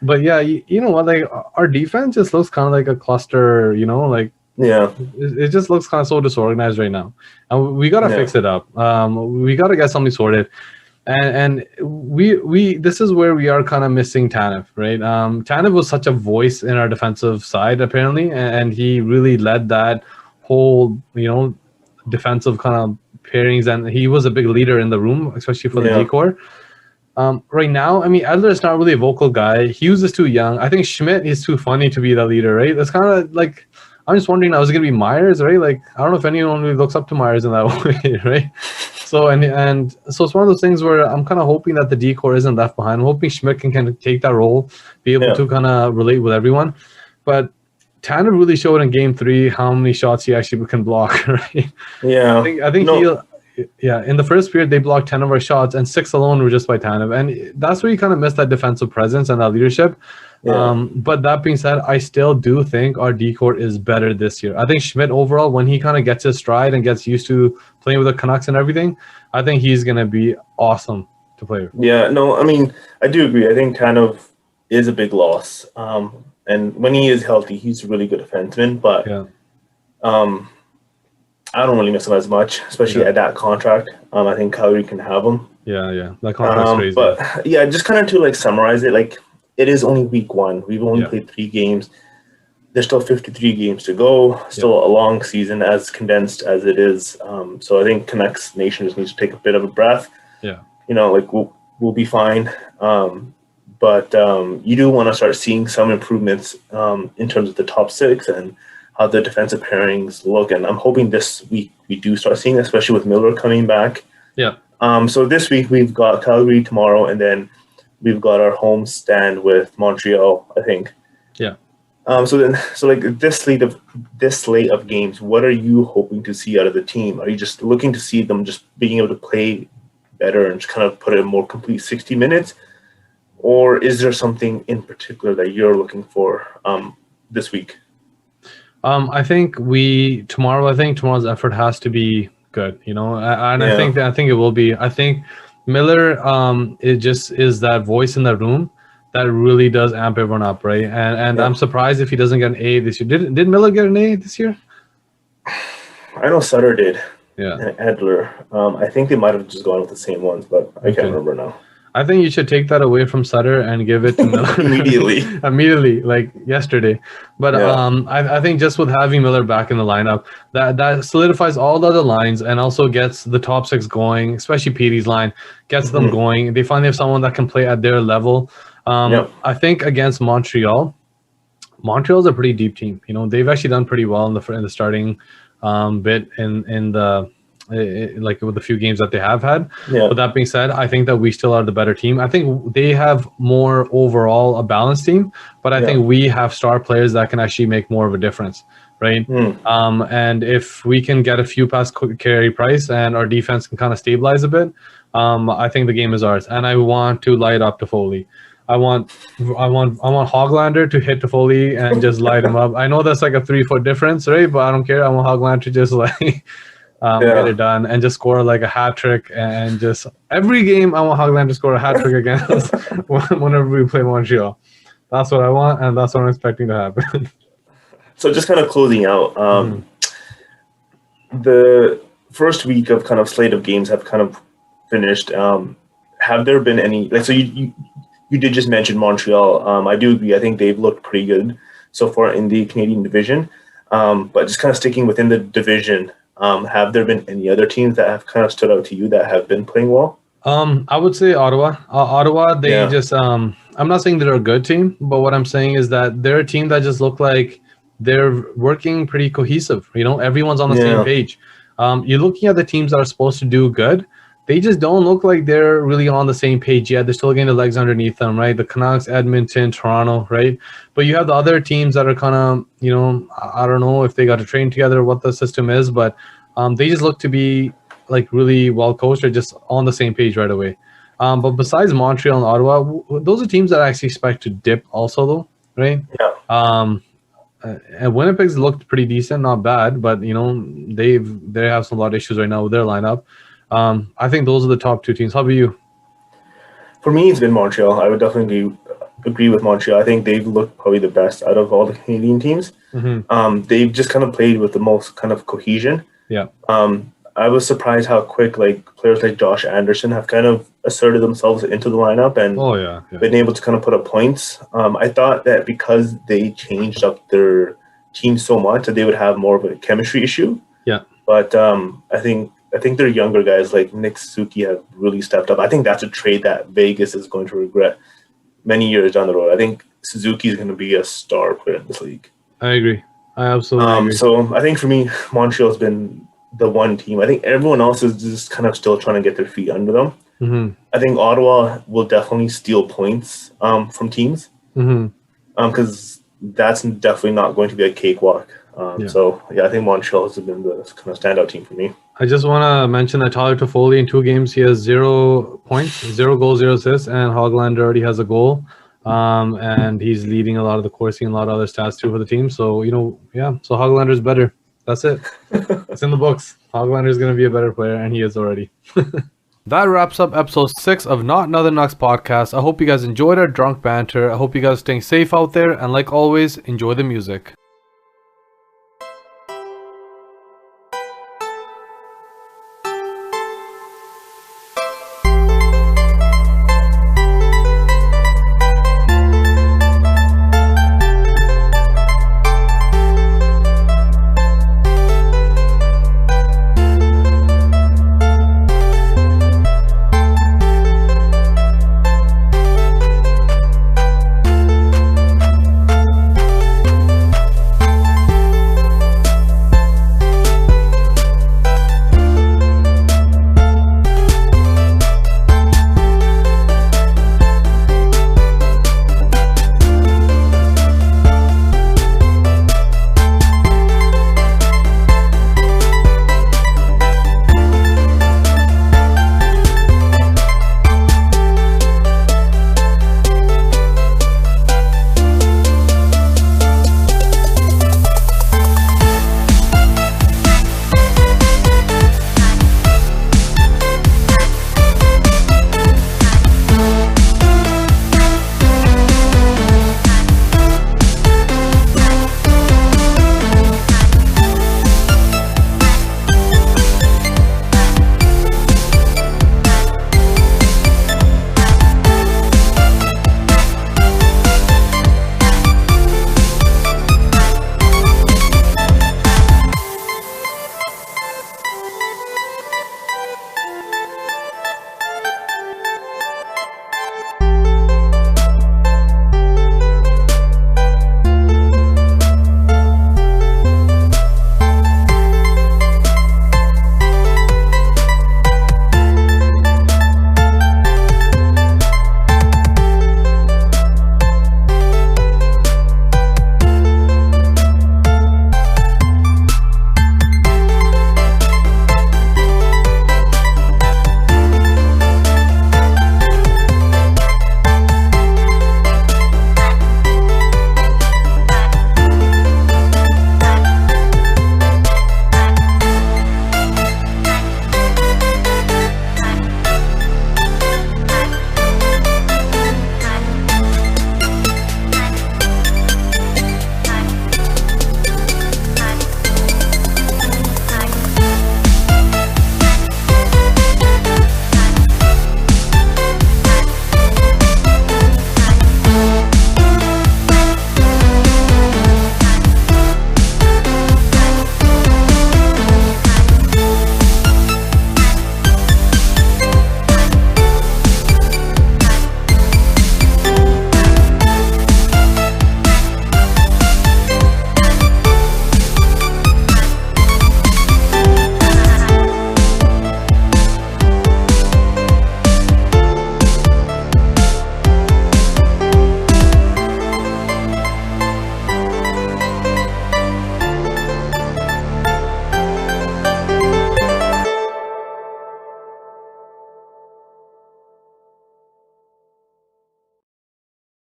Speaker 1: But yeah, you know what? Like our defense just looks kind of like a cluster. You know, like it just looks kind of so disorganized right now, and we gotta fix it up. We gotta get something sorted. And we this is where we are kind of missing Tanev, right? Tanev was such a voice in our defensive side apparently, and he really led that whole defensive kind of pairings, and he was a big leader in the room, especially for the decor. Right now, I mean, Edler is not really a vocal guy. Hughes is too young. I think Schmidt is too funny to be the leader, right? That's kind of like I'm just wondering now, is it gonna be Myers, right? Like I don't know if anyone really looks up to Myers in that way, right? So and so it's one of those things where I'm kind of hoping that the decor isn't left behind. I'm hoping Schmidt can kind of take that role, be able to kind of relate with everyone. But Tanner really showed in Game 3 how many shots he actually can block, right?
Speaker 2: Yeah.
Speaker 1: I think in the first period they blocked 10 of our shots, and 6 alone were just by Tanev, and that's where you kind of missed that defensive presence and that leadership. But that being said, I still do think our decor is better this year. I think Schmidt overall, when he kind of gets his stride and gets used to playing with the Canucks and everything, I think he's going to be awesome to play with.
Speaker 2: Yeah, no, I mean, I do agree. I think Tanev is a big loss. And when he is healthy, he's a really good defenseman. But I don't really miss him as much, especially at that contract. I think Calgary can have him.
Speaker 1: Yeah. That contract's crazy.
Speaker 2: But yeah, just kind of to like summarize it, like it is only week 1. We've only played 3 games. There's still 53 games to go. Still a long season, as condensed as it is. So I think Canucks Nation just needs to take a bit of a breath.
Speaker 1: Yeah.
Speaker 2: You know, like we'll be fine. But you do want to start seeing some improvements in terms of the top 6 and how the defensive pairings look. And I'm hoping this week we do start seeing, especially with Miller coming back.
Speaker 1: Yeah.
Speaker 2: So this week we've got Calgary tomorrow, and then we've got our home stand with Montreal, I think.
Speaker 1: Yeah.
Speaker 2: So this slate of games, what are you hoping to see out of the team? Are you just looking to see them just being able to play better and just kind of put in a more complete 60 minutes? Or is there something in particular that you're looking for this week?
Speaker 1: I think tomorrow's effort has to be good, and I think it will be. I think Miller it just is that voice in the room that really does amp everyone up, right? And I'm surprised if he doesn't get an A this year. Did Miller get an A this year?
Speaker 2: I know Sutter did.
Speaker 1: Yeah.
Speaker 2: And Edler. I think they might have just gone with the same ones, but I can't remember now.
Speaker 1: I think you should take that away from Sutter and give it to Miller immediately, like yesterday. But I think just with having Miller back in the lineup, that solidifies all the other lines and also gets the top six going, especially Petey's line, gets them going. They finally have someone that can play at their level. I think against Montreal's a pretty deep team. You know, they've actually done pretty well in the starting bit in the. Like with the few games that they have had. But that being said, I think that we still are the better team. I think they have more overall a balanced team, but I think we have star players that can actually make more of a difference, right? And if we can get a few past Carey Price and our defense can kind of stabilize a bit, I think the game is ours. And I want to light up Toffoli. I want Hoglander to hit Toffoli and just light him up. I know that's like a 3-foot difference, right? But I don't care. I want Hoglander to just like get it done and just score like a hat trick, and just every game I want Hoglander to score a hat trick against whenever we play Montreal. That's what I want, and that's what I'm expecting to happen.
Speaker 2: So just kind of closing out, the first week of kind of slate of games have kind of finished. Have there been any, like, so you did just mention Montreal. I do agree. I think they've looked pretty good so far in the Canadian division. But just kind of sticking within the division, have there been any other teams that have kind of stood out to you that have been playing well?
Speaker 1: I would say Ottawa. Ottawa, they just, I'm not saying they're a good team, but what I'm saying is that they're a team that just look like they're working pretty cohesive. You know, everyone's on the same page. You're looking at the teams that are supposed to do good. They just don't look like they're really on the same page yet. They're still getting the legs underneath them, right? The Canucks, Edmonton, Toronto, right? But you have the other teams that are kind of, you know, I don't know if they got to train together, what the system is, but they just look to be like really well coached or just on the same page right away. But besides Montreal and Ottawa, those are teams that I actually expect to dip also, though, right? And Winnipeg's looked pretty decent, not bad, but you know they have a lot of issues right now with their lineup. I think those are the top two teams. How about you?
Speaker 2: For me, it's been Montreal. I would definitely agree with Montreal. I think they've looked probably the best out of all the Canadian teams. They've just kind of played with the most kind of cohesion. I was surprised how quick like players like Josh Anderson have kind of asserted themselves into the lineup and been able to kind of put up points. I thought that because they changed up their team so much that they would have more of a chemistry issue. But I think their younger guys like Nick Suzuki have really stepped up. I think that's a trade that Vegas is going to regret many years down the road. I think Suzuki is going to be a star player in this league.
Speaker 1: I agree. I absolutely agree.
Speaker 2: So I think for me, Montreal's been the one team. I think everyone else is just kind of still trying to get their feet under them. I think Ottawa will definitely steal points from teams because that's definitely not going to be a cakewalk. So, I think Montreal has been the kind of standout team for me.
Speaker 1: I just want to mention that Tyler Toffoli in 2 games, he has 0 points, 0 goals, 0 assists, and Hoglander already has a goal. And he's leading a lot of the Corsi and a lot of other stats too for the team. So, so Hoglander's better. That's it. It's in the books. Hoglander is going to be a better player, and he is already. That wraps up episode 6 of Not Another Nucks podcast. I hope you guys enjoyed our drunk banter. I hope you guys are staying safe out there. And like always, enjoy the music.